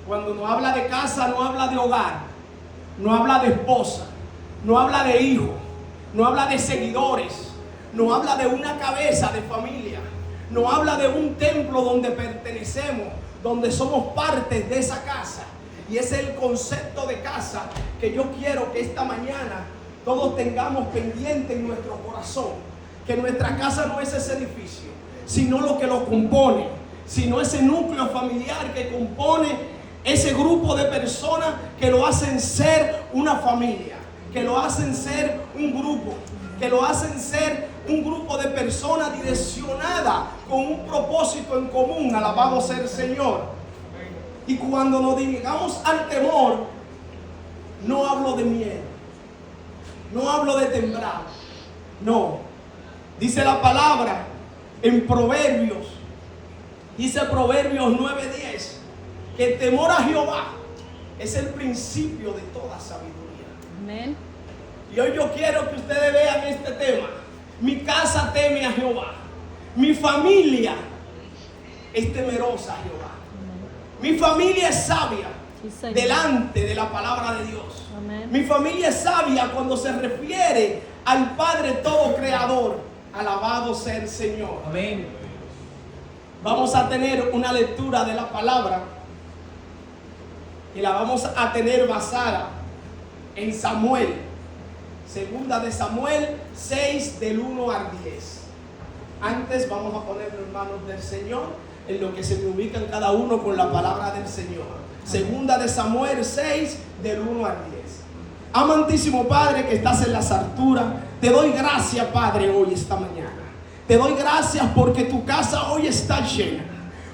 Cuando no habla de casa, no habla de hogar, no habla de esposa, no habla de hijo, no habla de seguidores, no habla de una cabeza de familia, no habla de un templo donde pertenecemos, donde somos parte de esa casa. Y ese es el concepto de casa que yo quiero que esta mañana todos tengamos pendiente en nuestro corazón. Que nuestra casa no es ese edificio, sino lo que lo compone, sino ese núcleo familiar que compone ese grupo de personas que lo hacen ser una familia, que lo hacen ser un grupo, que lo hacen ser un grupo de personas direccionadas con un propósito en común. Alabado sea el Señor. Y cuando nos dirigamos al temor, no hablo de miedo, no hablo de temblar, no. Dice la palabra en Proverbios, dice Proverbios 9:10, que el temor a Jehová es el principio de toda sabiduría. Amén. Y hoy yo quiero que ustedes vean este tema. Mi casa teme a Jehová. Mi familia es temerosa a Jehová. Mi familia es sabia delante de la palabra de Dios. Amén. Mi familia es sabia cuando se refiere al Padre todo creador. Alabado sea el Señor. Amén. Vamos a tener una lectura de la palabra y la vamos a tener basada en Samuel. Segunda de Samuel 6 del 1 al 10. Antes vamos a ponerlo en manos del Señor, en lo que se me ubican cada uno con la palabra del Señor. Segunda de Samuel 6 del 1 al 10. Amantísimo Padre que estás en las alturas, te doy gracias, Padre, hoy esta mañana. Te doy gracias porque tu casa hoy está llena,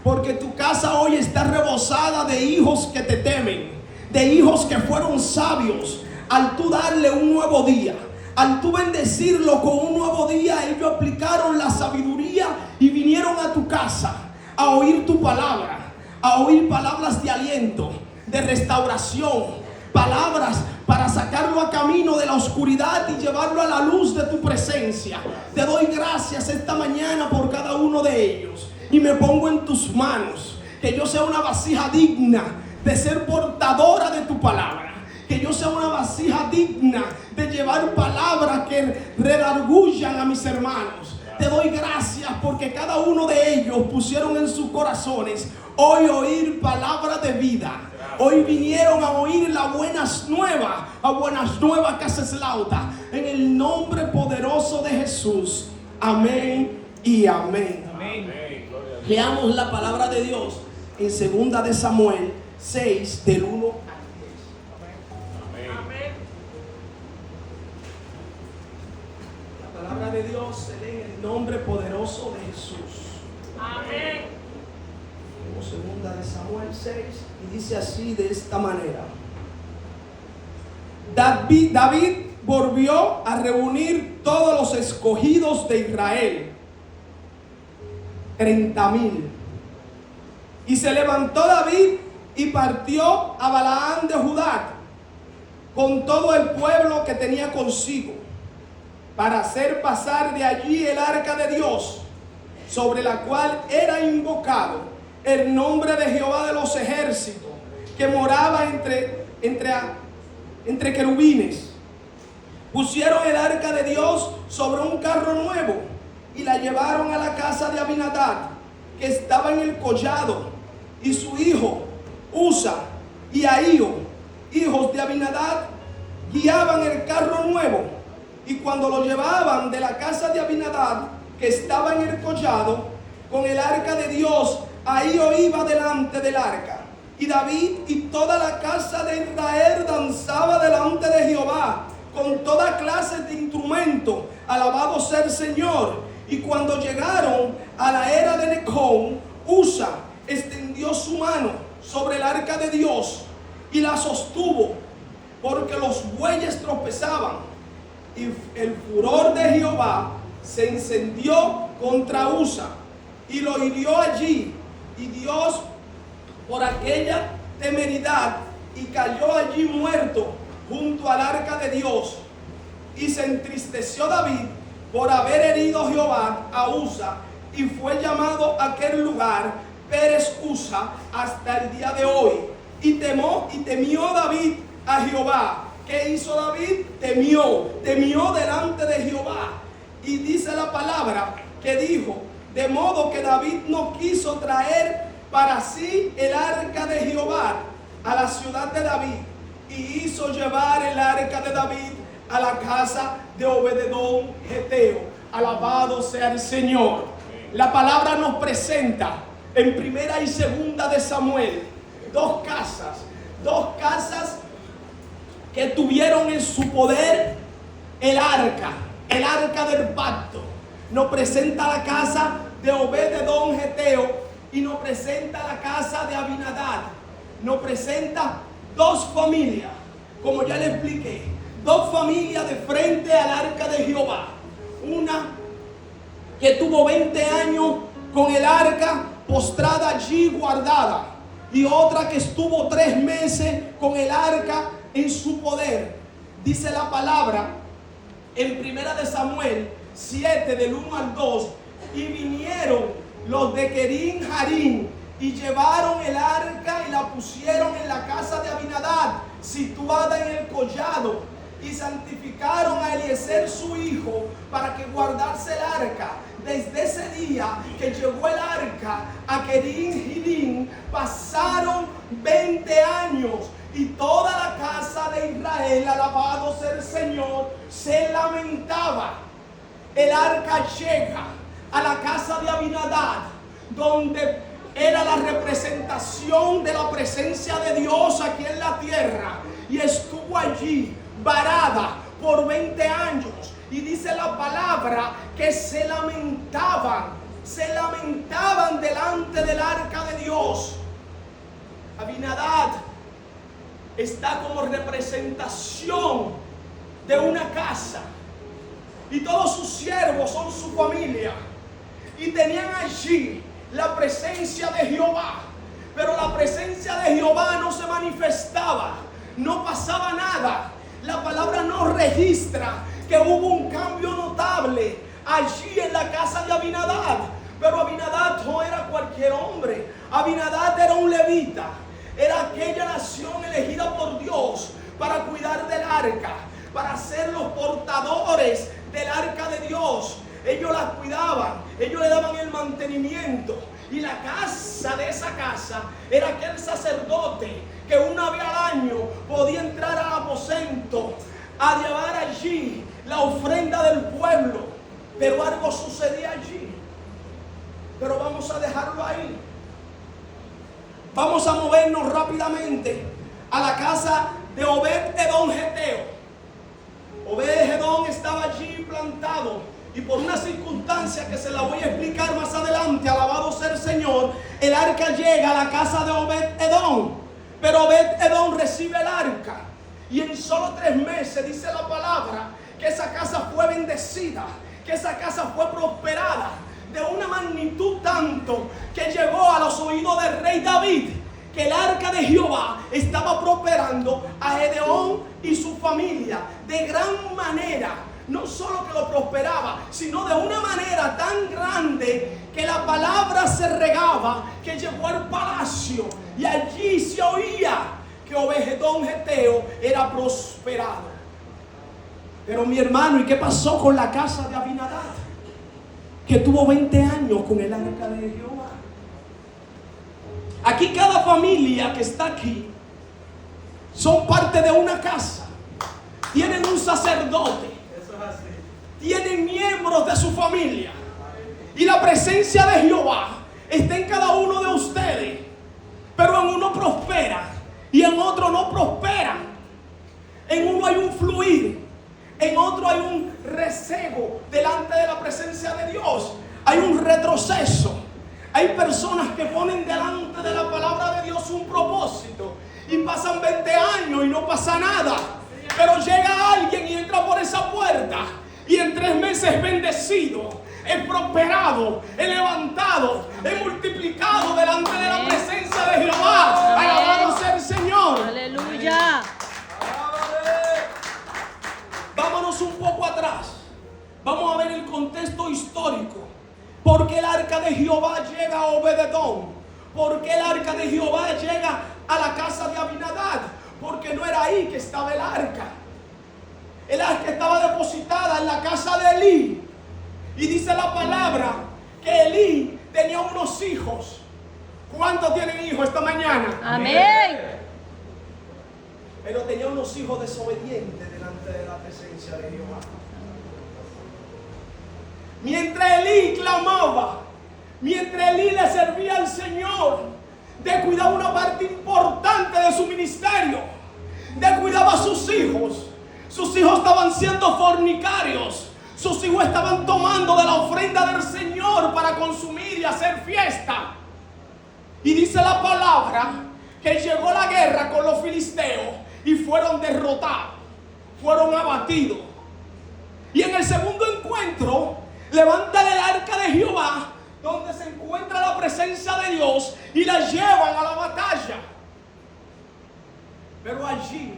porque tu casa hoy está rebosada de hijos que te temen, de hijos que fueron sabios. Al tú darle un nuevo día, al tú bendecirlo con un nuevo día, ellos aplicaron la sabiduría y vinieron a tu casa a oír tu palabra, a oír palabras de aliento, de restauración, palabras para sacarlo a camino de la oscuridad y llevarlo a la luz de tu presencia. Te doy gracias esta mañana por cada uno de ellos y me pongo en tus manos, que yo sea una vasija digna de ser portadora de tu palabra. Que yo sea una vasija digna de llevar palabras que redargullan a mis hermanos. Te doy gracias porque cada uno de ellos pusieron en sus corazones hoy oír palabra de vida. Hoy vinieron a oír las buenas nuevas, a buenas nuevas Caseslauta. En el nombre poderoso de Jesús. Amén y amén. Amén. Leamos la palabra de Dios en segunda de Samuel 6 del 1 al La palabra de Dios se lee en el nombre poderoso de Jesús. Amén. Como segunda de Samuel 6 y dice así de esta manera. David volvió a reunir todos los escogidos de Israel, 30,000. Y se levantó David y partió a Balaán de Judá con todo el pueblo que tenía consigo, para hacer pasar de allí el arca de Dios, sobre la cual era invocado el nombre de Jehová de los ejércitos, que moraba entre querubines. Pusieron el arca de Dios sobre un carro nuevo y la llevaron a la casa de Abinadab, que estaba en el collado, y su hijo Usa y Ahío, hijos de Abinadab, guiaban el carro nuevo. Y cuando lo llevaban de la casa de Abinadab, que estaba en el collado, con el arca de Dios, Ahío iba delante del arca. Y David y toda la casa de Israel danzaba delante de Jehová, con toda clase de instrumentos. Alabado sea el Señor. Y cuando llegaron a la era de Necón, Usa extendió su mano sobre el arca de Dios y la sostuvo, porque los bueyes tropezaban. Y el furor de Jehová se encendió contra Usa y lo hirió allí. Y Dios, por aquella temeridad, y cayó allí muerto junto al arca de Dios. Y se entristeció David por haber herido Jehová a Usa, y fue llamado aquel lugar Pérez Usa hasta el día de hoy. Y temió David a Jehová. ¿Qué hizo David? Temió delante de Jehová. Y dice la palabra que dijo, de modo que David no quiso traer para sí el arca de Jehová a la ciudad de David, y hizo llevar el arca de David a la casa de Obed-edom Geteo. Alabado sea el Señor. La palabra nos presenta en primera y segunda de Samuel dos casas que tuvieron en su poder el arca del pacto. Nos presenta la casa de Obed-edom Geteo y nos presenta la casa de Abinadab. Nos presenta dos familias, como ya le expliqué, dos familias de frente al arca de Jehová. Una que tuvo 20 años con el arca postrada allí guardada, y otra que estuvo 3 meses con el arca en su poder. Dice la palabra en primera de Samuel 7 del 1 al 2, y vinieron los de Kerim Harim y llevaron el arca y la pusieron en la casa de Abinadab, situada en el collado, y santificaron a Eliezer su hijo para que guardase el arca. Desde ese día que llegó el arca a Kerim Harim pasaron 20 años, y toda la casa de Israel, alabado sea el Señor, se lamentaba. El arca llega a la casa de Abinadab, donde era la representación de la presencia de Dios aquí en la tierra, y estuvo allí varada por 20 años. Y dice la palabra que se lamentaban delante del arca de Dios. Abinadab está como representación de una casa, y todos sus siervos son su familia, y tenían allí la presencia de Jehová. Pero la presencia de Jehová no se manifestaba, no pasaba nada. La palabra no registra que hubo un cambio notable allí en la casa de Abinadab. Pero Abinadab no era cualquier hombre. Abinadab era un levita. Era aquella nación elegida por Dios para cuidar del arca, para ser los portadores del arca de Dios. Ellos la cuidaban, ellos le daban el mantenimiento. Y la casa de esa casa era aquel sacerdote que una vez al año podía entrar al aposento a llevar allí la ofrenda del pueblo. Pero algo sucedía allí. Pero vamos a dejarlo ahí. Vamos a movernos rápidamente a la casa de Obed-edom Geteo. Obed-edom estaba allí plantado, y por una circunstancia que se la voy a explicar más adelante, alabado sea el Señor, el arca llega a la casa de Obed-edom. Pero Obed-edom recibe el arca, y en solo 3 meses dice la palabra que esa casa fue bendecida, que esa casa fue prosperada de una magnitud tanto que llegó a los oídos del rey David que el arca de Jehová estaba prosperando a Gedeón y su familia de gran manera. No solo que lo prosperaba, sino de una manera tan grande que la palabra se regaba, que llegó al palacio, y allí se oía que Obed-edom Geteo era prosperado. Pero mi hermano, ¿y qué pasó con la casa de Abinadab, que tuvo 20 años con el arca de Jehová? Aquí cada familia que está aquí son parte de una casa. Tienen un sacerdote, tienen miembros de su familia, y la presencia de Jehová está en cada uno de ustedes. Pero en uno prospera y en otro no prospera. En uno hay un fluir, en otro hay un rezago delante de la presencia de Dios. Hay un retroceso. Hay personas que ponen delante de la palabra de Dios un propósito y pasan 20 años y no pasa nada. Pero llega alguien y entra por esa puerta, y en 3 meses es bendecido, es prosperado, es levantado, es multiplicado delante de la presencia de Jehová. Alabado sea el Señor. Aleluya. Vámonos un poco atrás. Vamos a ver el contexto histórico. ¿Por qué el arca de Jehová llega a Obed-edom? ¿Por qué el arca de Jehová llega a la casa de Abinadab, porque no era ahí que estaba el arca. El arca estaba depositada en la casa de Elí. Y dice la palabra que Elí tenía unos hijos. ¿Cuántos tienen hijos esta mañana? Amén. Pero tenía unos hijos desobedientes delante de la presencia de Jehová. Mientras Elí clamaba, mientras Elí le servía al Señor, descuidaba una parte importante de su ministerio. Descuidaba a sus hijos. Sus hijos estaban siendo fornicarios. Sus hijos estaban tomando de la ofrenda del Señor para consumir y hacer fiesta. Y dice la palabra que llegó la guerra con los filisteos y fueron derrotados, fueron abatidos. Y en el segundo encuentro levantan el arca de Jehová, donde se encuentra la presencia de Dios, y la llevan a la batalla. Pero allí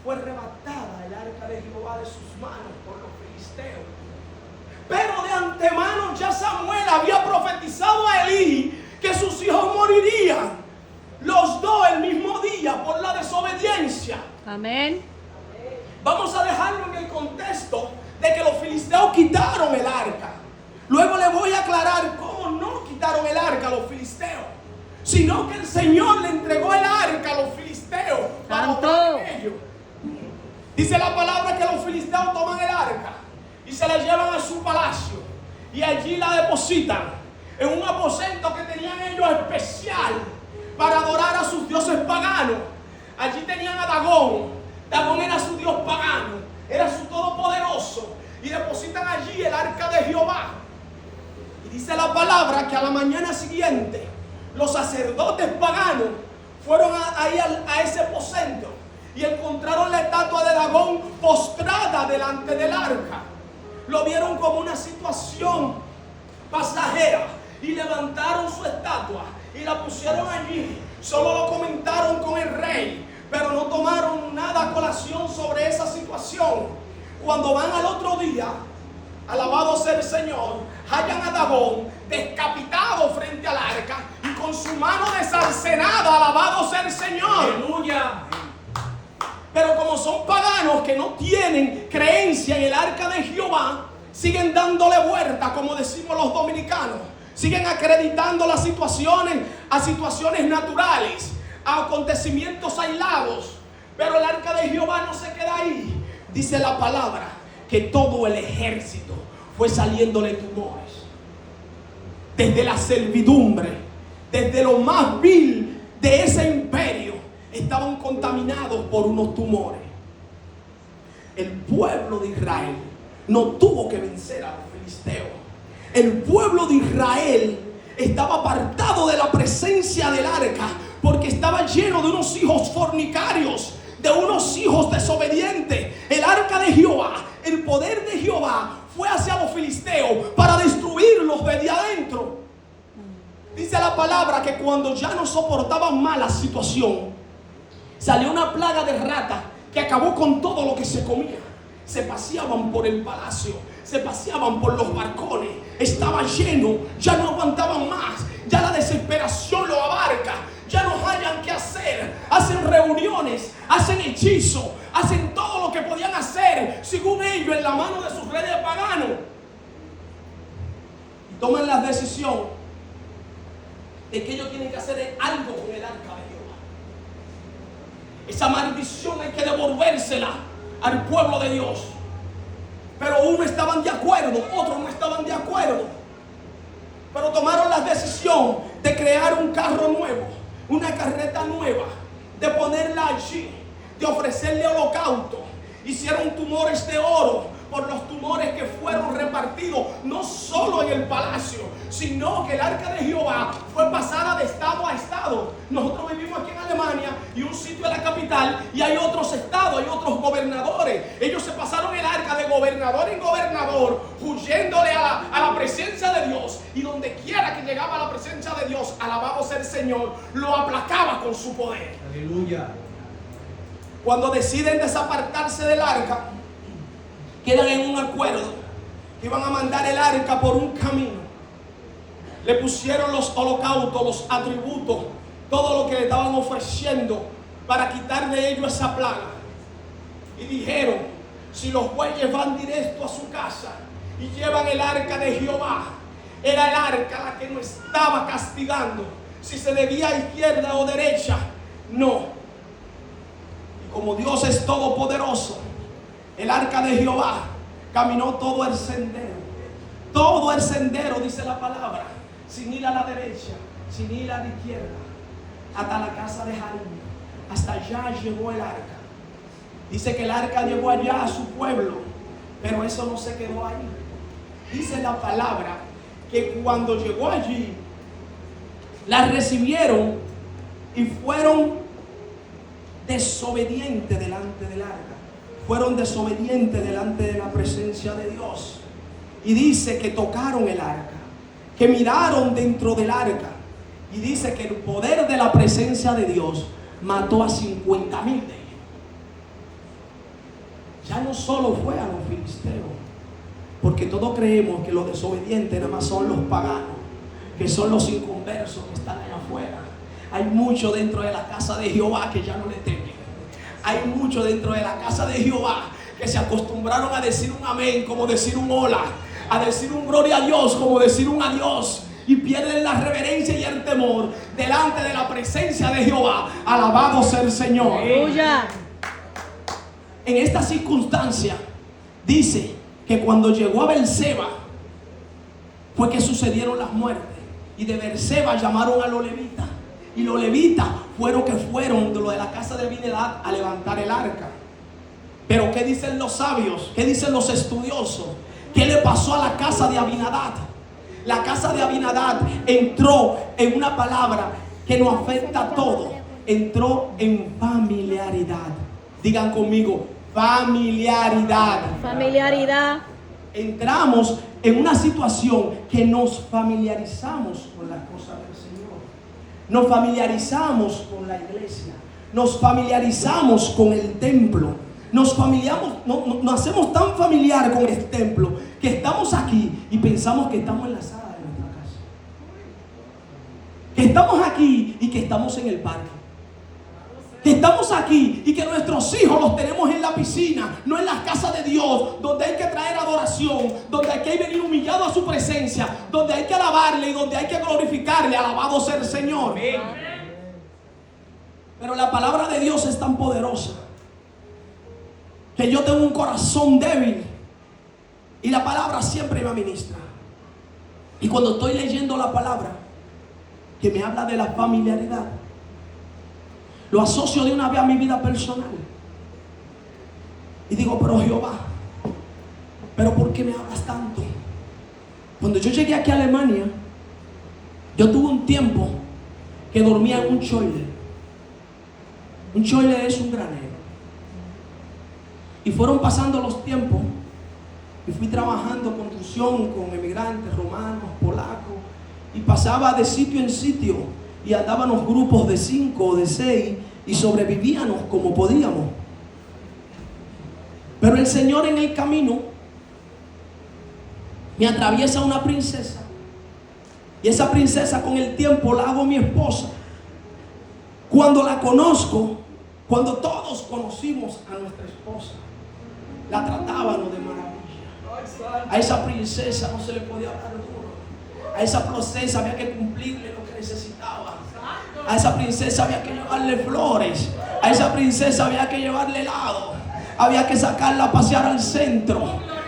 fue arrebatada el arca de Jehová de sus manos por los filisteos. Pero de antemano ya Samuel había profetizado a Elí que sus hijos morirían, los dos el mismo día, por la desobediencia. Amén. Vamos a dejarlo en el contexto de que los filisteos quitaron el arca. Luego le voy a aclarar cómo no quitaron el arca a los filisteos, sino que el Señor le entregó el arca a los filisteos para obrar en ellos. Dice la palabra que los filisteos toman el arca y se la llevan a su palacio, y allí la depositan en un aposento que tenían ellos especial para adorar a sus dioses paganos. Allí tenían a Dagón. Dagón era su dios pagano, era su todopoderoso, y depositan allí el arca de Jehová. Y dice la palabra que a la mañana siguiente los sacerdotes paganos fueron ahí a ese aposento y encontraron la estatua de Dagón postrada delante del arca. Lo vieron como una situación pasajera y levantaron su estatua y la pusieron allí. Solo lo comentaron con el rey, pero no tomaron nada a colación sobre esa situación. Cuando van al otro día, alabado sea el Señor, hallan a Dagón decapitado frente al arca y con su mano desarcenada, alabado sea el Señor. Aleluya. Pero como son paganos que no tienen creencia en el arca de Jehová, siguen dándole vuelta, como decimos los dominicanos. Siguen acreditando las situaciones a situaciones naturales, a acontecimientos aislados. Pero el arca de Jehová no se queda ahí. Dice la palabra que todo el ejército fue saliéndole tumores. Desde la servidumbre, desde lo más vil de ese imperio, estaban contaminados por unos tumores. El pueblo de Israel no tuvo que vencer a los filisteos. El pueblo de Israel estaba apartado de la presencia del arca porque estaba lleno de unos hijos fornicarios, de unos hijos desobedientes. El arca de Jehová, el poder de Jehová fue hacia los filisteos para destruirlos desde adentro. Dice la palabra que cuando ya no soportaban más la situación, salió una plaga de rata que acabó con todo lo que se comía. Se paseaban por el palacio, se paseaban por los balcones, estaba lleno, ya no aguantaban más, ya la desesperación lo abarca, ya no hayan qué hacer, hacen reuniones, hacen hechizos, hacen todo lo que podían hacer, según ellos, en la mano de sus reyes paganos. Y toman la decisión de que ellos tienen que hacer algo con el arca de Jehová. Esa maldición hay que devolvérsela al pueblo de Dios. Pero unos estaban de acuerdo, otros no estaban de acuerdo. Pero tomaron la decisión de crear un carro nuevo, una carreta nueva, de ponerla allí, de ofrecerle holocausto. Hicieron tumores de oro por los tumores que fueron repartidos no solo en el palacio, sino que el arca de Jehová fue pasada de estado a estado. Nosotros vivimos aquí en Alemania y un sitio es la capital y hay otros estados, hay otros gobernadores. Ellos se pasaron el arca de gobernador en gobernador, huyéndole a la presencia de Dios, y donde quiera que llegaba a la presencia de Dios, alabado sea el Señor, lo aplacaba con su poder. Aleluya. Cuando deciden desapartarse del arca, quedan en un acuerdo que iban a mandar el arca por un camino. Le pusieron los holocaustos, los atributos todo lo que le estaban ofreciendo para quitar de ellos esa plaga. Y dijeron: si los bueyes van directo a su casa y llevan el arca de Jehová, era el arca la que no estaba castigando si se debía a izquierda o derecha, no. Y como Dios es todopoderoso, el arca de Jehová caminó todo el sendero, dice la palabra, sin ir a la derecha, sin ir a la izquierda, hasta la casa de Jarín. Hasta allá llegó el arca. Dice que el arca llegó allá a su pueblo, pero eso no se quedó ahí. Dice la palabra que cuando llegó allí, la recibieron y fueron desobedientes delante del arca. Fueron desobedientes delante de la presencia de Dios. Y dice que tocaron el arca, que miraron dentro del arca. Y dice que el poder de la presencia de Dios mató a 50,000 de ellos. Ya no solo fue a los filisteos, porque todos creemos que los desobedientes nada más son los paganos, que son los inconversos que están allá afuera. Hay muchos dentro de la casa de Jehová que ya no le temen. Hay muchos dentro de la casa de Jehová que se acostumbraron a decir un amén como decir un hola, a decir un gloria a Dios como decir un adiós, y pierden la reverencia y el temor delante de la presencia de Jehová. Alabado sea el Señor. ¡Aleluya! En esta circunstancia dice que cuando llegó a Berseba fue que sucedieron las muertes, y de Berseba llamaron a los levitas, y los levitas fueron de lo de la casa de Abinadab a levantar el arca. Pero ¿qué dicen los sabios? ¿Qué dicen los estudiosos? ¿Qué le pasó a la casa de Abinadab? La casa de Abinadab entró en una palabra que nos afecta a todos. Entró en familiaridad. Digan conmigo: familiaridad. Familiaridad. Entramos en una situación que nos familiarizamos con las cosas del Señor. Nos familiarizamos con la iglesia. Nos familiarizamos con el templo. Nos hacemos tan familiar con el templo que estamos aquí y pensamos que estamos en la sala de nuestra casa. Que estamos aquí y que estamos en el parque. Que estamos aquí y que nuestros hijos los tenemos en la piscina, no en las casas de Dios, donde hay que traer adoración, donde hay que venir humillado a su presencia, donde hay que alabarle y donde hay que glorificarle. Alabado sea el Señor. Pero la palabra de Dios es tan poderosa que yo tengo un corazón débil y la palabra siempre me administra. Y cuando estoy leyendo la palabra que me habla de la familiaridad, lo asocio de una vez a mi vida personal. Y digo: pero Jehová, ¿pero por qué me hablas tanto? Cuando yo llegué aquí a Alemania, yo tuve un tiempo que dormía en un choile. Un choile es un granero. Y fueron pasando los tiempos y fui trabajando construcción con emigrantes romanos, polacos, y pasaba de sitio en sitio y andábamos grupos de 5 o de 6 y sobrevivíamos como podíamos. Pero el Señor en el camino me atraviesa una princesa, y esa princesa con el tiempo la hago mi esposa. Cuando la conozco, cuando todos conocimos a nuestra esposa, la tratábamos de maravilla. A esa princesa no se le podía hablar duro. A esa princesa había que cumplirle lo que necesitaba. A esa princesa había que llevarle flores. A esa princesa había que llevarle helado. Había que sacarla a pasear al centro.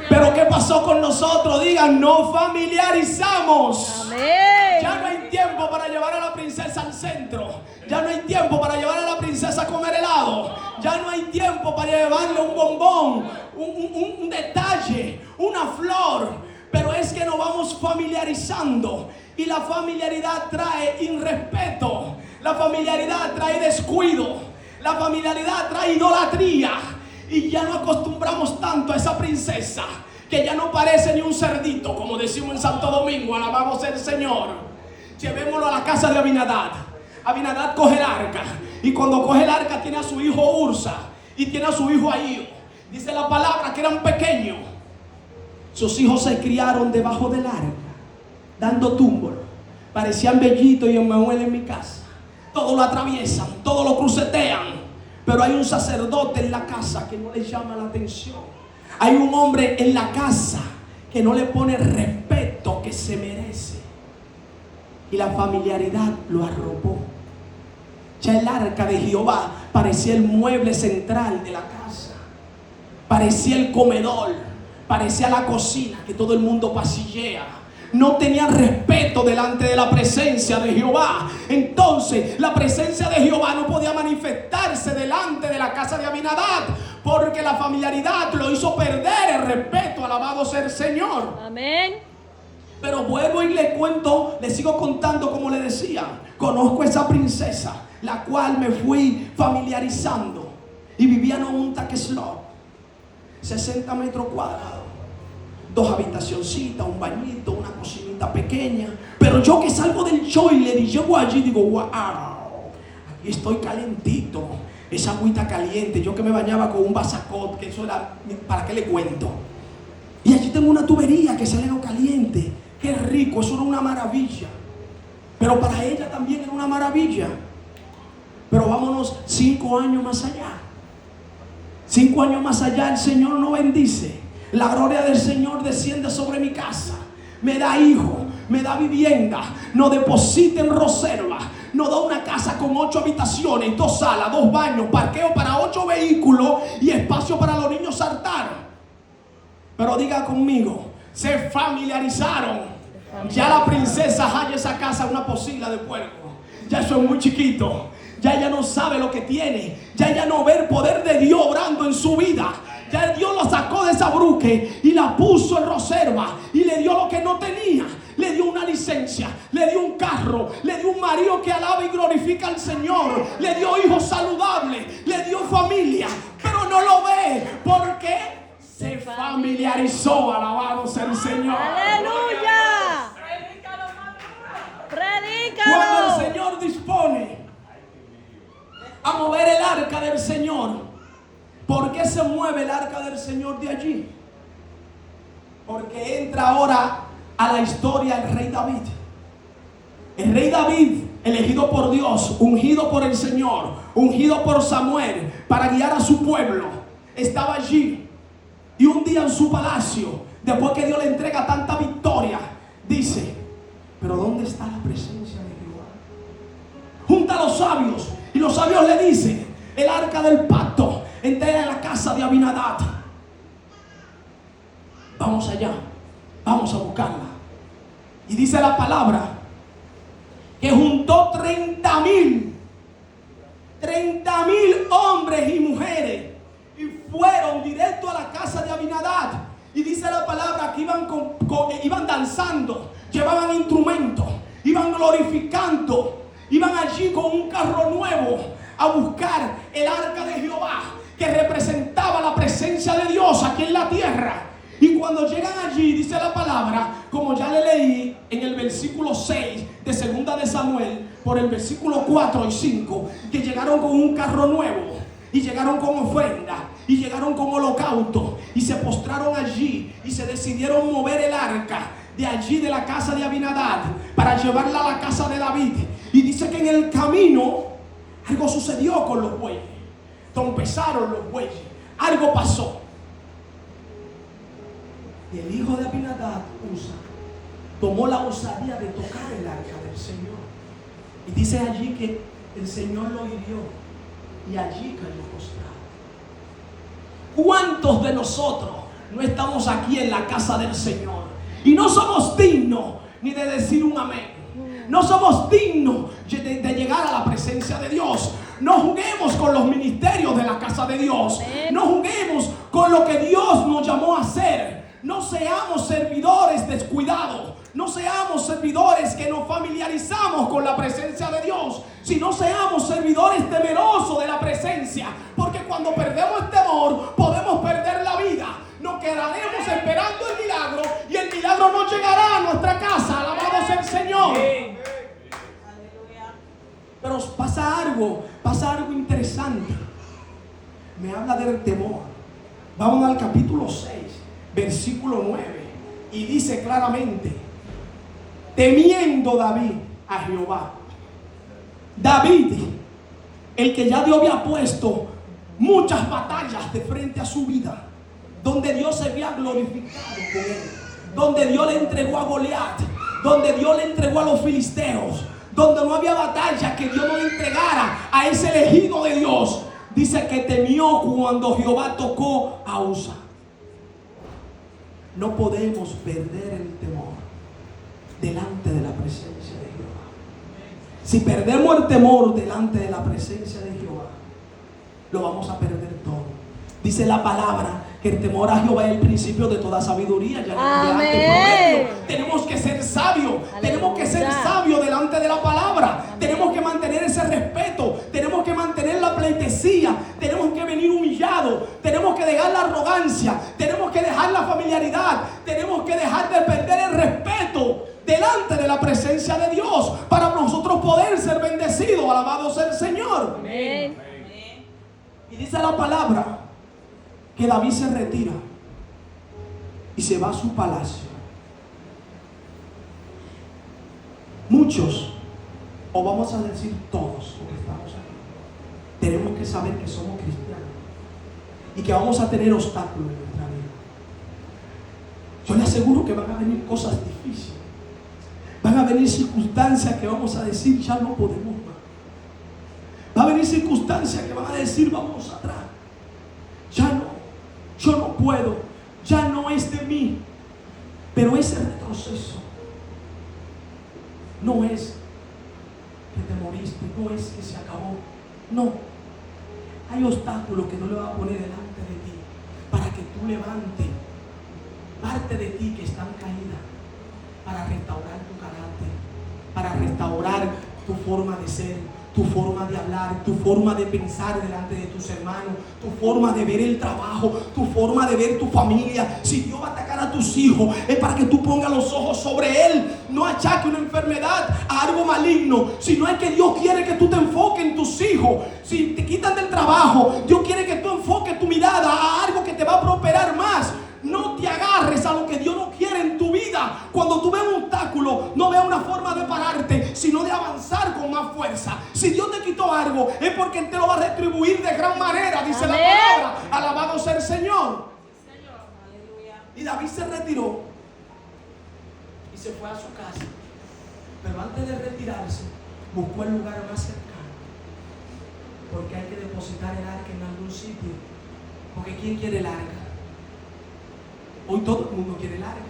Pero ¿qué pasó con nosotros? Digan: no familiarizamos. Amén. Ya no hay tiempo para llevar a la princesa al centro. Ya no hay tiempo para llevar a la princesa a comer helado. Ya no hay tiempo para llevarle un bombón, un detalle, una flor. Pero es que nos vamos familiarizando. Y la familiaridad trae irrespeto. La familiaridad trae descuido. La familiaridad trae idolatría. Y ya no acostumbramos tanto a esa princesa que ya no parece ni un cerdito, como decimos en Santo Domingo. Alabamos al Señor. Llevémoslo a la casa de Abinadab. Abinadab coge el arca, y cuando coge el arca tiene a su hijo Ursa y tiene a su hijo Ahío. Dice la palabra que eran pequeños. Sus hijos se criaron debajo del arca, dando túmbolo. Parecían Bellito y Emanuel en mi casa. todo lo atraviesan, todo lo crucetean. Pero hay un sacerdote en la casa que no le llama la atención. Hay un hombre en la casa que no le pone el respeto que se merece. Y la familiaridad lo arropó. Ya el arca de Jehová parecía el mueble central de la casa. Parecía el comedor. Parecía la cocina que todo el mundo pasillea. No tenían respeto delante de la presencia de Jehová. Entonces la presencia de Jehová no podía manifestarse delante de la casa de Abinadab, porque la familiaridad lo hizo perder el respeto. Alabado sea el Señor. Amén. Pero vuelvo y le cuento, le sigo contando como le decía. Conozco a esa princesa, la cual me fui familiarizando. Y vivían en un taqueslot, 60 metros cuadrados. 2 habitacioncitas, un bañito, una cocinita pequeña. Pero yo que salgo del show y le llego allí, digo, wow, aquí estoy calentito. Esa agüita caliente, yo que me bañaba con un basacot, que eso era, ¿para qué le cuento? Y allí tengo una tubería que sale agua caliente. Qué rico, eso era una maravilla. Pero para ella también era una maravilla. Pero vámonos 5 años más allá. 5 años más allá el Señor nos bendice. La gloria del Señor desciende sobre mi casa. Me da hijo, me da vivienda. Nos deposita en reserva. Nos da una casa con 8 habitaciones, 2 salas, 2 baños, parqueo para 8 vehículos y espacio para los niños saltar. Pero diga conmigo, se familiarizaron. Ya la princesa halla esa casa una pocila de puerco. Ya eso es muy chiquito. Ya ella no sabe lo que tiene. Ya ella no ve el poder de Dios obrando en su vida. Ya Dios lo sacó de esa bruque y la puso en reserva y le dio lo que no tenía. Le dio una licencia, le dio un carro, le dio un marido que alaba y glorifica al Señor, le dio hijos saludables, le dio familia, pero no lo ve porque se familiarizó. Alabado sea el Señor. ¡Aleluya! ¡Predícalo! Cuando el Señor dispone a mover el arca del Señor, ¿por qué se mueve el arca del Señor de allí? Porque entra ahora a la historia el rey David. El rey David, elegido por Dios, ungido por el Señor, ungido por Samuel para guiar a su pueblo, estaba allí. Y un día en su palacio, después que Dios le entrega tanta victoria, dice, pero ¿dónde está la presencia de Jehová? Junta a los sabios y los sabios le dicen, el arca del pacto entera en la casa de Abinadab. Vamos allá, vamos a buscarla. Y dice la palabra que juntó 30,000 hombres y mujeres y fueron directo a la casa de Abinadab. Y dice la palabra que iban danzando, llevaban instrumentos, iban glorificando, iban allí con un carro nuevo a buscar el arca de Jehová, que representaba la presencia de Dios aquí en la tierra. Y cuando llegan allí, dice la palabra, como ya le leí en el versículo 6 de 2 de Samuel, por el versículo 4 y 5, que llegaron con un carro nuevo, y llegaron con ofrenda, y llegaron con holocausto, y se postraron allí, y se decidieron mover el arca de allí de la casa de Abinadab, para llevarla a la casa de David. Y dice que en el camino, algo sucedió con los bueyes. Trompezaron los bueyes, algo pasó. Y el hijo de Abinadab, Usa, tomó la osadía de tocar el arca del Señor. Y dice allí que el Señor lo hirió y allí cayó postrado. ¿Cuántos de nosotros no estamos aquí en la casa del Señor y no somos dignos ni de decir un amén? No somos dignos de llegar a la presencia de Dios. No juguemos con los ministerios de la casa de Dios. No juguemos con lo que Dios nos llamó a hacer. No seamos servidores descuidados. No seamos servidores que nos familiarizamos con la presencia de Dios, sino seamos servidores temerosos de la presencia. Porque cuando perdemos el temor, podemos perder la vida. Nos quedaremos esperando el milagro y el milagro no llegará a nuestra casa. Alabado sea el Señor. Pero pasa algo interesante. Me habla del temor. Vamos al capítulo 6, versículo 9. Y dice claramente: temiendo David a Jehová, David, el que ya Dios había puesto muchas batallas de frente a su vida, donde Dios se había glorificado con él, donde Dios le entregó a Goliat, donde Dios le entregó a los filisteos, donde no había batalla que Dios no le entregara a ese elegido de Dios. Dice que temió cuando Jehová tocó a Usa. No podemos perder el temor delante de la presencia de Jehová. Si perdemos el temor delante de la presencia de Jehová, lo vamos a perder todo. Dice la palabra que el temor a Jehová es el principio de toda sabiduría. Tenemos que ser sabios. Tenemos que ser sabios delante de la palabra. Tenemos que mantener ese respeto. Tenemos que mantener la pleitesía. Tenemos que venir humillados. Tenemos que dejar la arrogancia. Tenemos que dejar la familiaridad. Tenemos que dejar de perder el respeto delante de la presencia de Dios para nosotros poder ser bendecidos. Alabado sea el Señor. Amén. Y dice la palabra que David se retira y se va a su palacio. Muchos, o vamos a decir todos los que estamos aquí, tenemos que saber que somos cristianos y que vamos a tener obstáculos en nuestra vida. Yo le aseguro que van a venir cosas difíciles, van a venir circunstancias que vamos a decir ya no podemos más. Va a venir circunstancias que van a decir vamos atrás, ya no. Yo no puedo, ya no es de mí. Pero ese retroceso no es que te moriste, no es que se acabó. No, hay obstáculos que no le va a poner delante de ti para que tú levantes parte de ti que están caídas, para restaurar tu carácter, para restaurar tu forma de ser, tu forma de hablar, tu forma de pensar delante de tus hermanos, tu forma de ver el trabajo, tu forma de ver tu familia. Si Dios va a atacar a tus hijos, es para que tú pongas los ojos sobre Él. No achaque una enfermedad a algo maligno, sino es que Dios quiere que tú te enfoques en tus hijos. Si te quitan del trabajo, Dios quiere que tú enfoques tu mirada a algo que te va a prosperar más. No te agarres a lo que Dios no quiere en tu vida. Cuando tú ves un obstáculo, no veas una forma de pararte, sino de avanzar con más fuerza. Si Dios te quitó algo, es porque Él te lo va a retribuir de gran manera, dice la palabra. Alabado sea el Señor. Y David se retiró y se fue a su casa. Pero antes de retirarse, buscó el lugar más cercano, porque hay que depositar el arca en algún sitio. Porque ¿quién quiere el arca? Hoy todo el mundo quiere el arca,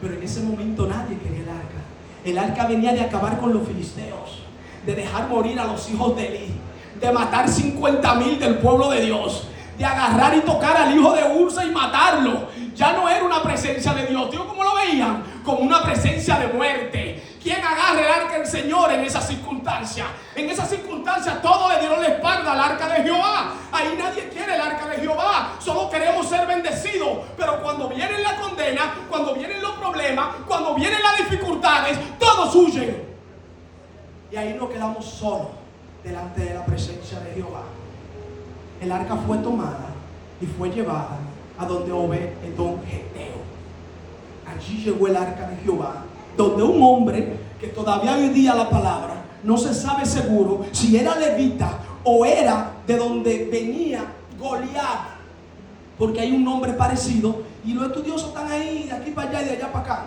pero en ese momento nadie quería el arca. El arca venía de acabar con los filisteos, de dejar morir a los hijos de Elí, de matar 50,000 del pueblo de Dios, de agarrar y tocar al hijo de Ursa y matarlo. Ya no era una presencia de Dios. ¿Dios cómo lo veían? Como una presencia de muerte. ¿Quién agarra el arca del Señor en esa circunstancia? En esa circunstancia todos le dieron la espalda al arca de Jehová. Ahí nadie quiere el arca de Jehová. Solo queremos ser bendecidos. Pero cuando viene la condena, cuando vienen los problemas, cuando vienen las dificultades, todos huyen. Y ahí nos quedamos solos delante de la presencia de Jehová. El arca fue tomada y fue llevada a donde Obed-Edom Geteo. Allí llegó el arca de Jehová, donde un hombre que todavía hoy día la palabra no se sabe seguro si era levita o era de donde venía Goliat, porque hay un nombre parecido y los estudiosos están ahí de aquí para allá y de allá para acá.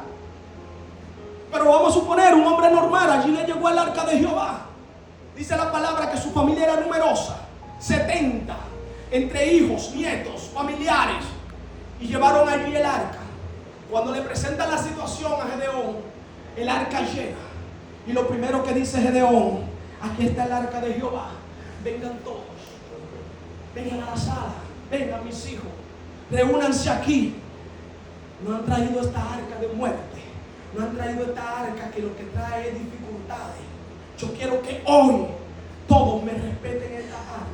Pero vamos a suponer un hombre normal, allí le llegó el arca de Jehová. Dice la palabra que su familia era numerosa, 70, entre hijos, nietos, familiares, y llevaron allí el arca. Cuando le presentan la situación a Gedeón, el arca llega, y lo primero que dice Gedeón: aquí está el arca de Jehová, vengan todos, vengan a la sala, vengan mis hijos, reúnanse aquí. No han traído esta arca de muerte, no han traído esta arca que lo que trae es dificultades. Yo quiero que hoy todos me respeten esta arca,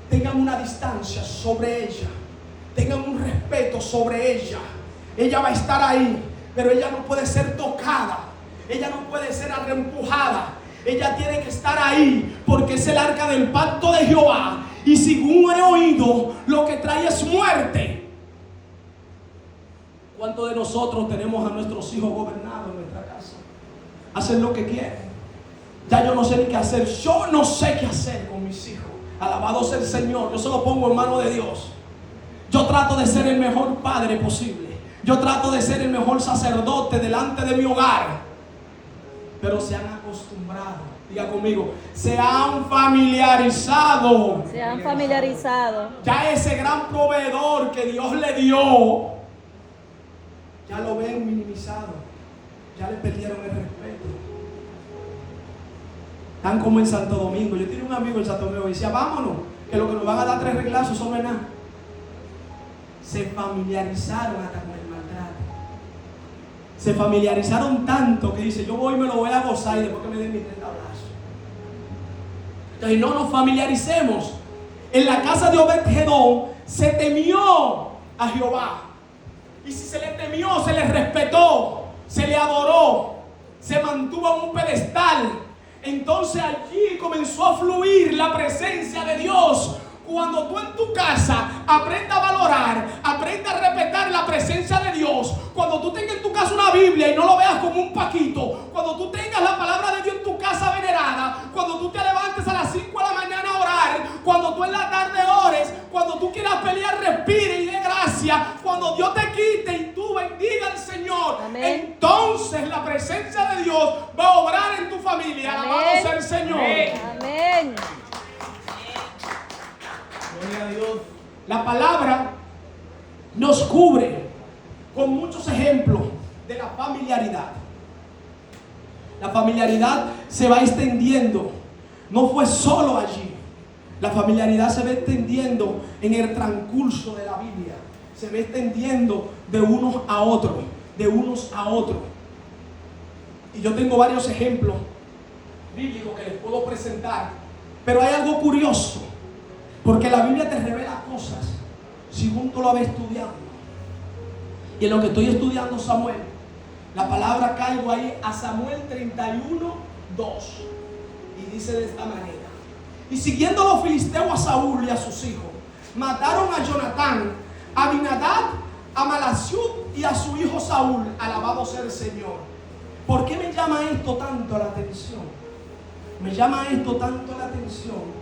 tengan una distancia sobre ella, tengan un respeto sobre ella. Ella va a estar ahí, pero ella no puede ser tocada, ella no puede ser arrempujada. Ella tiene que estar ahí porque es el arca del pacto de Jehová, y según he oído, lo que trae es muerte. ¿Cuántos de nosotros tenemos a nuestros hijos gobernados en nuestra casa? Hacen lo que quieren, Ya yo no sé ni qué hacer. Yo no sé qué hacer con mis hijos. Alabado sea el Señor. Yo se lo pongo en manos de Dios. Yo trato de ser el mejor padre posible. Yo trato de ser el mejor sacerdote delante de mi hogar. Pero se han acostumbrado. Diga conmigo, se han familiarizado. Se han familiarizado. Ya ese gran proveedor que Dios le dio, ya lo ven minimizado. Ya le perdieron el respeto. Están como en Santo Domingo. Yo tenía un amigo en Santo Domingo y decía, vámonos, que lo que nos van a dar 3 reglazos son nada. Se familiarizaron hasta con el maltrato. Se familiarizaron tanto que dice, yo voy y me lo voy a gozar y después que me den mis 30 abrazos. Entonces no nos familiaricemos. En la casa de Obed-Edom se temió a Jehová. Y si se le temió, se le respetó, se le adoró, se mantuvo en un pedestal. Entonces allí comenzó a fluir la presencia de Dios. Cuando tú en tu casa aprendas a valorar, aprendas a respetar la presencia de Dios, cuando tú tengas en tu casa una Biblia y no lo veas como un paquito, cuando tú tengas la palabra de Dios en tu casa venerada, cuando tú te levantes a las 5 de la mañana a orar, cuando tú en la tarde ores, cuando tú quieras pelear, respire y dé gracia, cuando Dios te quite y tú bendiga al Señor, amén, entonces la presencia de Dios va a obrar en tu familia. Alabado sea el Señor. Amén. Gloria a Dios. La palabra nos cubre con muchos ejemplos de la familiaridad. La familiaridad se va extendiendo. No fue solo allí. La familiaridad se va extendiendo en el transcurso de la Biblia. Se va extendiendo de unos a otros, de unos a otros. Y yo tengo varios ejemplos bíblicos que les puedo presentar. Pero hay algo curioso. Porque la Biblia te revela cosas según tú lo ves estudiando. Y en lo que estoy estudiando Samuel, la palabra caigo ahí a Samuel 31:2. Y dice de esta manera. Y siguiendo los filisteos a Saúl y a sus hijos, mataron a Jonatán, a Abinadab, a Malasiud y a su hijo Saúl. Alabado sea el Señor. ¿Por qué me llama esto tanto la atención? Me llama esto tanto la atención.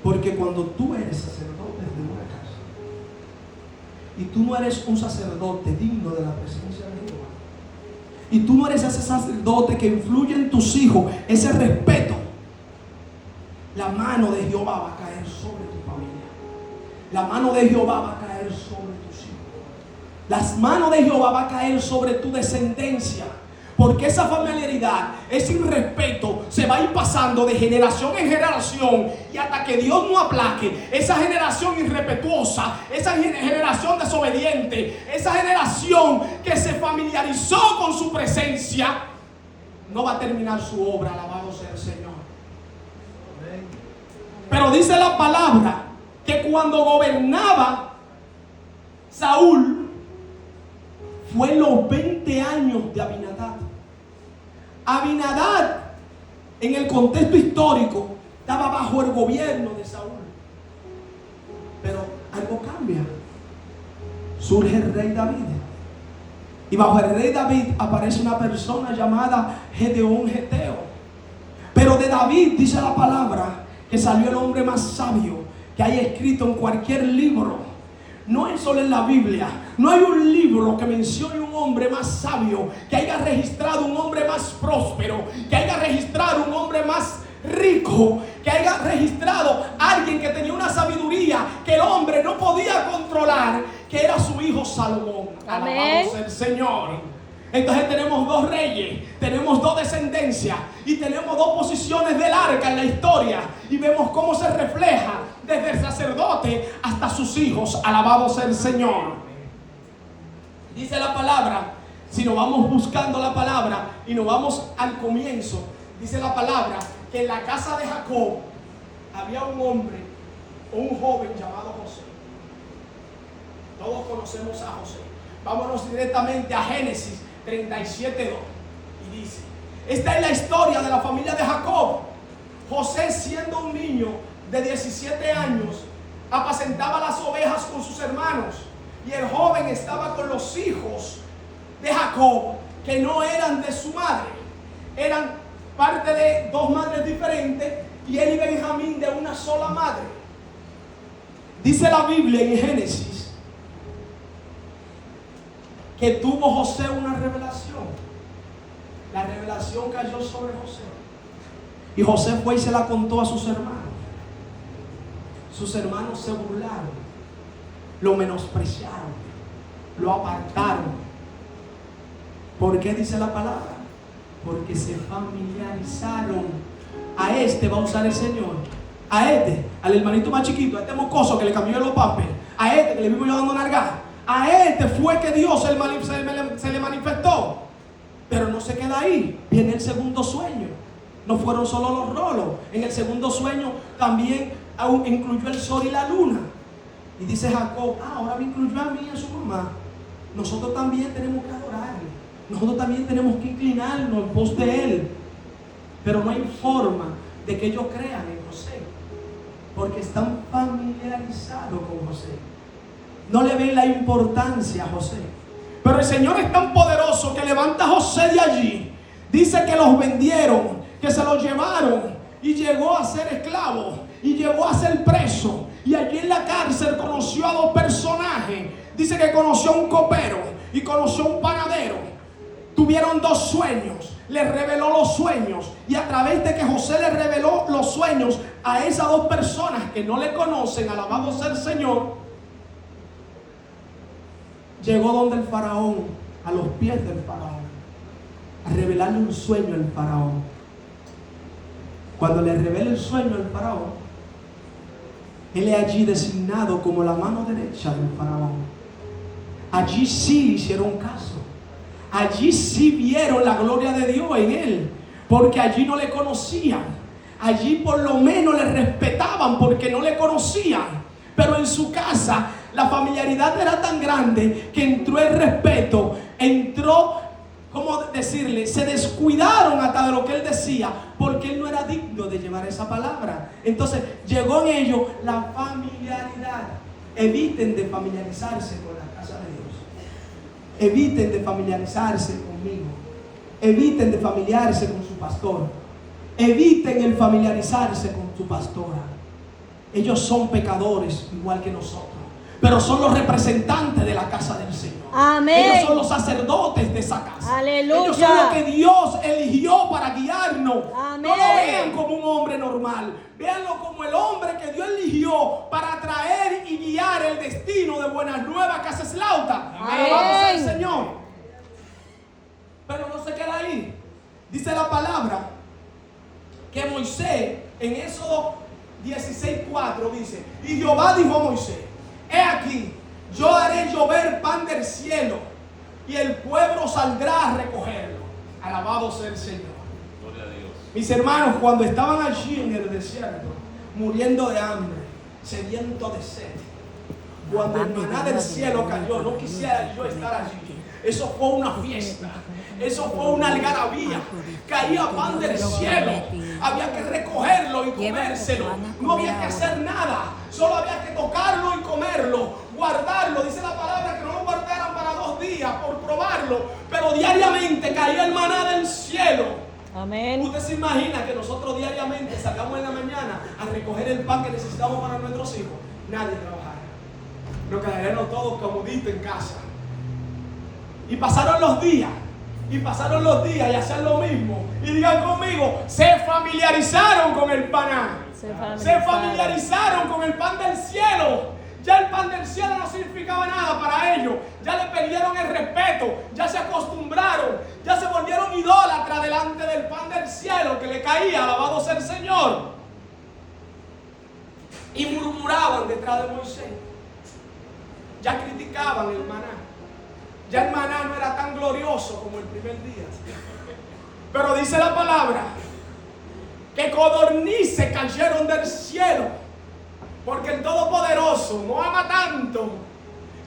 Porque cuando tú eres sacerdote de una casa y tú no eres un sacerdote digno de la presencia de Jehová, y tú no eres ese sacerdote que influye en tus hijos, ese respeto, la mano de Jehová va a caer sobre tu familia. La mano de Jehová va a caer sobre tus hijos. Las manos de Jehová va a caer sobre tu descendencia. Porque esa familiaridad, ese irrespeto se va a ir pasando de generación en generación y hasta que Dios no aplaque esa generación irrespetuosa, esa generación desobediente, esa generación que se familiarizó con su presencia, no va a terminar su obra. Alabado sea el Señor. Pero dice la palabra que cuando gobernaba Saúl fue en los 20 años de Abinadab. Abinadab, en el contexto histórico, estaba bajo el gobierno de Saúl. Pero algo cambia. Surge el rey David. Y bajo el rey David aparece una persona llamada Gedeón Geteo. Pero de David dice la palabra que salió el hombre más sabio que haya escrito en cualquier libro. No es solo en la Biblia. No hay un libro que mencione un hombre más sabio, que haya registrado un hombre más próspero, que haya registrado un hombre más rico, que haya registrado a alguien que tenía una sabiduría que el hombre no podía controlar, que era su hijo Salomón. Alabado sea el Señor. Entonces tenemos 2 reyes, tenemos 2 descendencias y tenemos 2 posiciones del arca en la historia, y vemos cómo se refleja desde el sacerdote hasta sus hijos. Alabado sea el Señor. Dice la palabra, si nos vamos buscando la palabra y nos vamos al comienzo, dice la palabra que en la casa de Jacob había un hombre o un joven llamado José. Todos conocemos a José. Vámonos directamente a Génesis 37:2. Y dice, esta es la historia de la familia de Jacob. José, siendo un niño de 17 años, apacentaba las ovejas con sus hermanos, y el joven estaba con los hijos de Jacob que no eran de su madre, eran parte de dos madres diferentes y él y Benjamín de una sola madre. Dice la Biblia en Génesis que tuvo José una revelación. La revelación cayó sobre José. Y José fue y se la contó a sus hermanos. Sus hermanos se burlaron, lo menospreciaron, lo apartaron. ¿Por qué dice la palabra? Porque se familiarizaron. A este va a usar el Señor. A este, al hermanito más chiquito, a este mocoso que le cambió los papeles, a este que le vivo yo dando nalga, a este fue que Dios se le manifestó. Pero no se queda ahí. Viene el segundo sueño. No fueron solo los rolos. En el segundo sueño también incluyó el sol y la luna. Y dice Jacob, ahora me incluyó a mí y a su mamá. Nosotros también tenemos que adorarle. Nosotros también tenemos que inclinarnos en pos de él. Pero no hay forma de que ellos crean en José, porque están familiarizados con José. No le ven la importancia a José. Pero el Señor es tan poderoso que levanta a José de allí. Dice que los vendieron, que se los llevaron, y llegó a ser esclavo, y llegó a ser preso. Y allí en la cárcel conoció a dos personajes. Dice que conoció a un copero y conoció a un panadero. Tuvieron dos sueños. Le reveló los sueños. Y a través de que José le reveló los sueños a esas dos personas que no le conocen, alabado sea el Señor, llegó donde el faraón, a los pies del faraón, a revelarle un sueño al faraón. Cuando le revela el sueño al faraón, él es allí designado como la mano derecha del faraón. Allí sí le hicieron caso. Allí sí vieron la gloria de Dios en él, porque allí no le conocían. Allí por lo menos le respetaban porque no le conocían. Pero en su casa la familiaridad era tan grande que entró el respeto, entró, ¿cómo decirle? Se descuidaron hasta de lo que él decía, porque él no era digno de llevar esa palabra. Entonces llegó en ellos la familiaridad. Eviten de familiarizarse con la casa de Dios. Eviten de familiarizarse conmigo. Eviten de familiarizarse con su pastor. Eviten el familiarizarse con su pastora. Ellos son pecadores igual que nosotros, pero son los representantes de la casa del Señor. Amén. Ellos son los sacerdotes de esa casa. Aleluya. Ellos son los que Dios eligió para guiarnos. Amén. No lo vean como un hombre normal. Véanlo como el hombre que Dios eligió para traer y guiar el destino de Buenas Nuevas, Casa Slaughter. Alabado sea el Señor. Pero no se queda ahí. Dice la palabra que Moisés, en Éxodo 16:4 dice: y Jehová dijo a Moisés: he aquí, yo haré llover pan del cielo, y el pueblo saldrá a recogerlo. Alabado sea el Señor. Gloria a Dios. Mis hermanos, cuando estaban allí en el desierto, muriendo de hambre, sediento de sed, cuando el maná del cielo cayó, no quisiera yo estar allí. Eso fue una fiesta. Eso fue una algarabía. Caía pan del cielo. Había que recogerlo y comérselo. No había que hacer nada. Solo había que tocarlo y comerlo. Guardarlo. Dice la palabra que no lo guardaran para 2 días por probarlo. Pero diariamente caía el maná del cielo. Amén. ¿Usted se imagina que nosotros diariamente salgamos en la mañana a recoger el pan que necesitamos para nuestros hijos? Nadie trabajara. Nos quedaríamos todos comuditos en casa. Y pasaron los días. Y pasaron los días y hacían lo mismo. Y digan conmigo: se familiarizaron con el paná. Se familiarizaron con el pan del cielo. Ya el pan del cielo no significaba nada para ellos. Ya le perdieron el respeto. Ya se acostumbraron. Ya se volvieron idólatras delante del pan del cielo que le caía. Alabado sea el Señor. Y murmuraban detrás de Moisés. Ya criticaban el maná. Ya el maná no era tan glorioso como el primer día. Pero dice la palabra que codornices cayeron del cielo, porque el Todopoderoso no ama tanto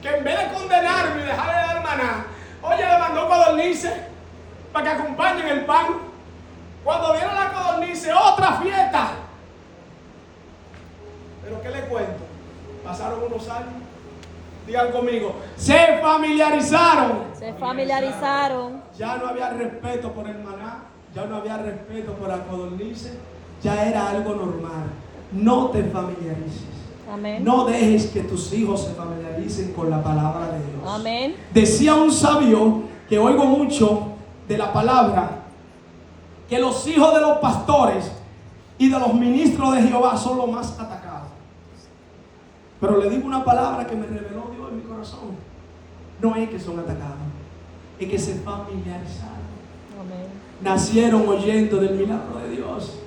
que en vez de condenarme y dejarle de dar maná, oye, le mandó codornices para que acompañen el pan. Cuando vieron la codornices, otra fiesta. Pero ¿qué le cuento? Pasaron unos años. Digan conmigo: se familiarizaron. Se familiarizaron. Ya no había respeto por el maná. ya no había respeto por la codornices, ya era algo normal. No te familiarices. Amén. No dejes que tus hijos se familiaricen con la palabra de Dios. Amén. Decía un sabio que oigo mucho de la palabra, que los hijos de los pastores y de los ministros de Jehová son los más atacados. Pero le digo una palabra que me reveló Dios en mi corazón. No es que son atacados, es que se familiarizaron. Amén. Nacieron oyendo del milagro de Dios.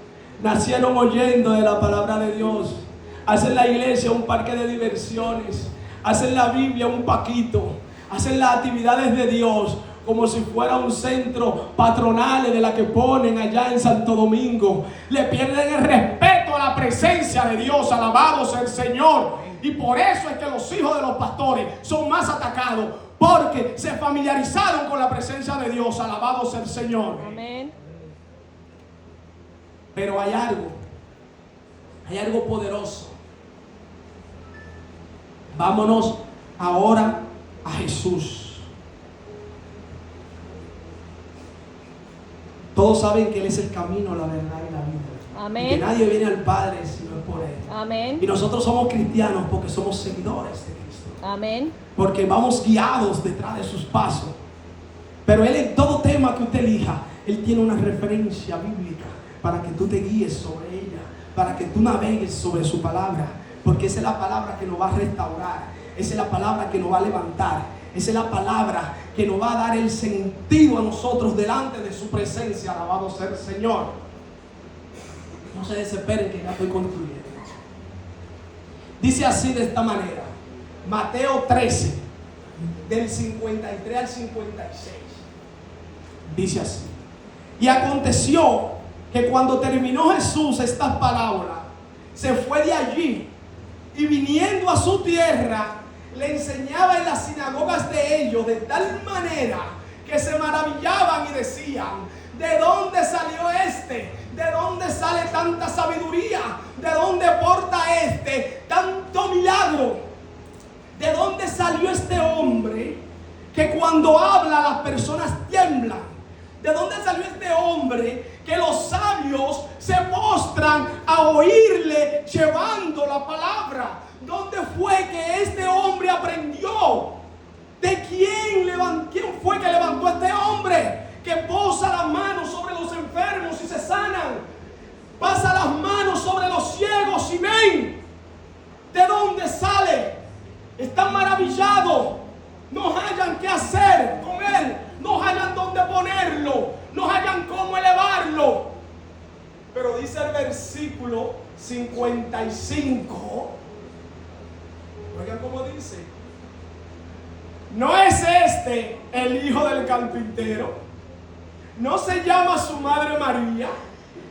Nacieron oyendo de la palabra de Dios. Hacen la iglesia un parque de diversiones. Hacen la Biblia un paquito. Hacen las actividades de Dios como si fuera un centro patronal de la que ponen allá en Santo Domingo. Le pierden el respeto a la presencia de Dios. Alabado sea el Señor. Y por eso es que los hijos de los pastores son más atacados, porque se familiarizaron con la presencia de Dios. Alabado sea el Señor. Amén. Pero hay algo poderoso. Vámonos ahora a Jesús. Todos saben que Él es el camino, la verdad y la vida. Amén. Y que nadie viene al Padre si no es por Él. Amén. Y nosotros somos cristianos porque somos seguidores de Cristo. Amén. Porque vamos guiados detrás de sus pasos. Pero Él, en todo tema que usted elija, Él tiene una referencia bíblica para que tú te guíes sobre ella, para que tú navegues sobre su palabra. Porque esa es la palabra que nos va a restaurar. Esa es la palabra que nos va a levantar. Esa es la palabra que nos va a dar el sentido a nosotros delante de su presencia. Alabado sea el Señor. No se desesperen que ya estoy concluyendo. Dice así de esta manera. Mateo 13, del 53 al 56. Dice así. Y aconteció que cuando terminó Jesús estas palabras, se fue de allí y viniendo a su tierra, le enseñaba en las sinagogas de ellos de tal manera que se maravillaban y decían: ¿de dónde salió este? ¿De dónde sale tanta sabiduría? ¿De dónde porta este tanto milagro? ¿De dónde salió este hombre que cuando habla las personas tiemblan? ¿De dónde salió este hombre que los sabios se postran a oírle llevando la palabra? ¿Dónde fue que este hombre aprendió? ¿De quién fue que levantó a este hombre? Que posa las manos sobre los enfermos y se sanan. Pasa las manos sobre los ciegos y ven. ¿De dónde sale? Están maravillados. No hallan qué hacer con él. No hallan dónde ponerlo. No hallan cómo elevarlo. Pero dice el versículo 55. Oigan cómo dice. ¿No es este el hijo del carpintero? ¿No se llama su madre María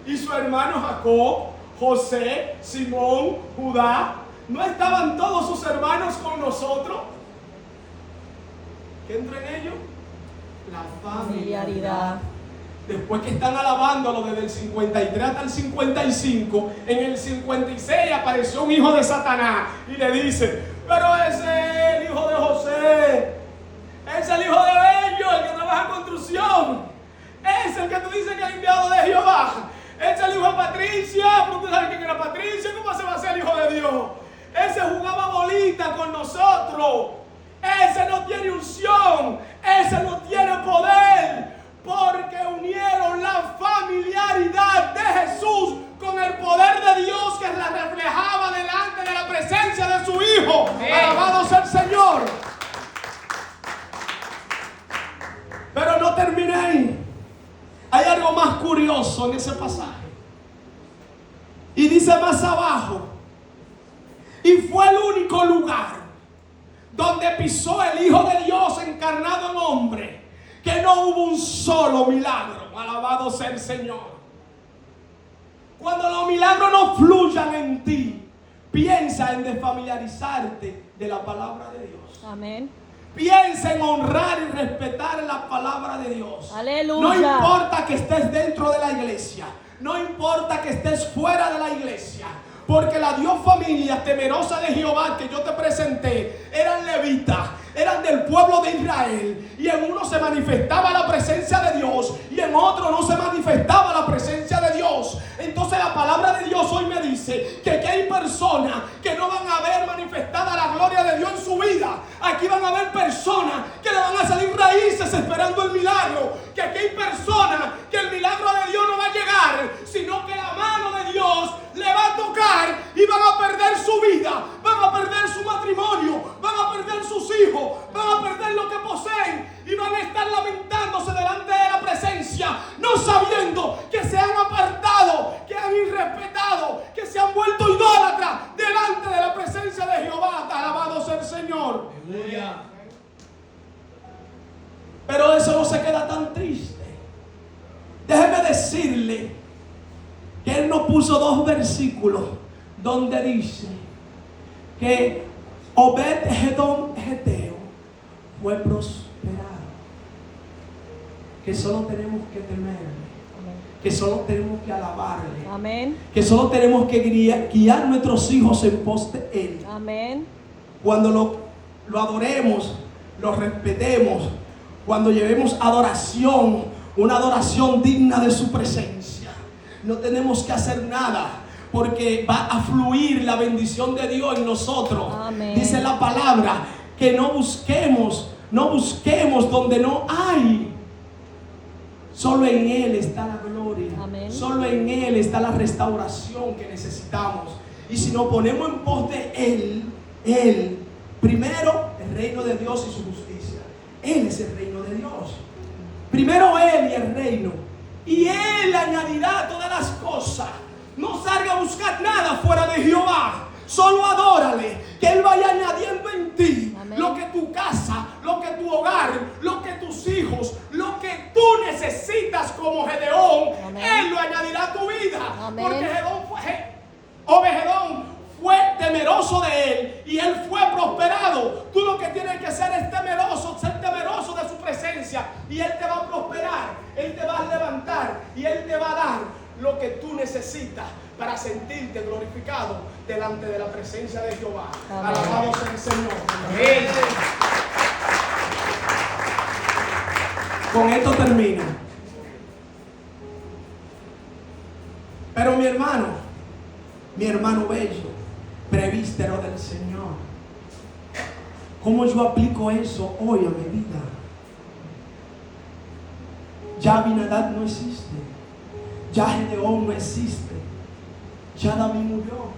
y su hermano Jacob, José, Simón, Judá? ¿No estaban todos sus hermanos con nosotros? ¿Qué entra en ellos? La familiaridad. Después que están alabándolo desde el 53 hasta el 55, en el 56 apareció un hijo de Satanás y le dice: pero ese es el hijo de José, es el hijo de Bello, el que trabaja en construcción, es el que tú dices que es el enviado de Jehová, es el hijo de Patricia, pero tú sabes quién era Patricia, ¿cómo se va a ser el hijo de Dios? Ese jugaba bolita con nosotros, ese no tiene unción, ese no tiene poder. Porque unieron la familiaridad de Jesús con el poder de Dios que la reflejaba delante de la presencia de su Hijo. Alabado sea el Señor. Pero no terminé ahí. Hay algo más curioso en ese pasaje. Y dice más abajo: y fue el único lugar donde pisó el Hijo de Dios encarnado en hombre que no hubo un solo milagro. Alabado sea el Señor. Cuando los milagros no fluyan en ti, piensa en desfamiliarizarte de la palabra de Dios. Amén. Piensa en honrar y respetar la palabra de Dios. Aleluya. No importa que estés dentro de la iglesia, no importa que estés fuera de la iglesia, porque la Dios familia temerosa de Jehová que yo te presenté eran levitas. eran del pueblo de Israel, y en uno se manifestaba la presencia de Dios y en otro no se manifestaba la presencia de Dios. Entonces la palabra de Dios hoy me dice que aquí hay personas que no van a ver manifestada la gloria de Dios en su vida. Aquí van a haber personas que le van a salir raíces esperando el milagro. Que aquí hay personas que el milagro de Dios no va a llegar, sino que la mano de Dios le va a tocar y van a perder su vida, van a perder su matrimonio, van a perder sus hijos, van a perder lo que poseen y van a estar lamentándose delante de la presencia, no sabiendo que se han apartado, que han irrespetado, que se han vuelto idólatras delante de la presencia de Jehová. Alabado sea el Señor. Aleluya. Pero eso no se queda tan triste. Déjeme decirle que Él nos puso 2 versículos donde dice que Obed-Edom Geteo fue prosperado. Que solo tenemos que temerle, que solo tenemos que alabarle, Amén. que solo tenemos que guiar nuestros hijos en pos de Él. Amén. Cuando lo adoremos, lo respetemos, cuando llevemos adoración, una adoración digna de su presencia, no tenemos que hacer nada, porque va a fluir la bendición de Dios en nosotros. Amén. Dice la palabra que no busquemos donde no hay. Solo en Él está la gloria. Amén. Solo en Él está la restauración que necesitamos. Y si nos ponemos en pos de Él, primero el reino de Dios y su justicia. Él es el reino de Dios. Primero Él y el reino. Y Él añadirá todas las cosas. No salga a buscar nada fuera de Jehová. Solo adórale, que Él vaya añadiendo en ti. Amén. Lo que tu casa, lo que tu hogar, lo que tus hijos, lo que tú necesitas como Gedeón. Amén. Él lo añadirá a tu vida. Amén. Porque Obed-Edom fue temeroso de Él y Él fue prosperado. Tú lo que tienes que hacer es ser temeroso de su presencia, y Él te va a prosperar, Él te va a levantar y Él te va a dar lo que tú necesitas para sentirte glorificado delante de la presencia de Jehová. Amén. Alabado sea el Señor. Amén. Con esto termino. Pero mi hermano bello, prevístero del Señor. ¿Cómo yo aplico eso hoy a mi vida? Ya Abinadab no existe. Ya Gedeón no existe. Ya David murió.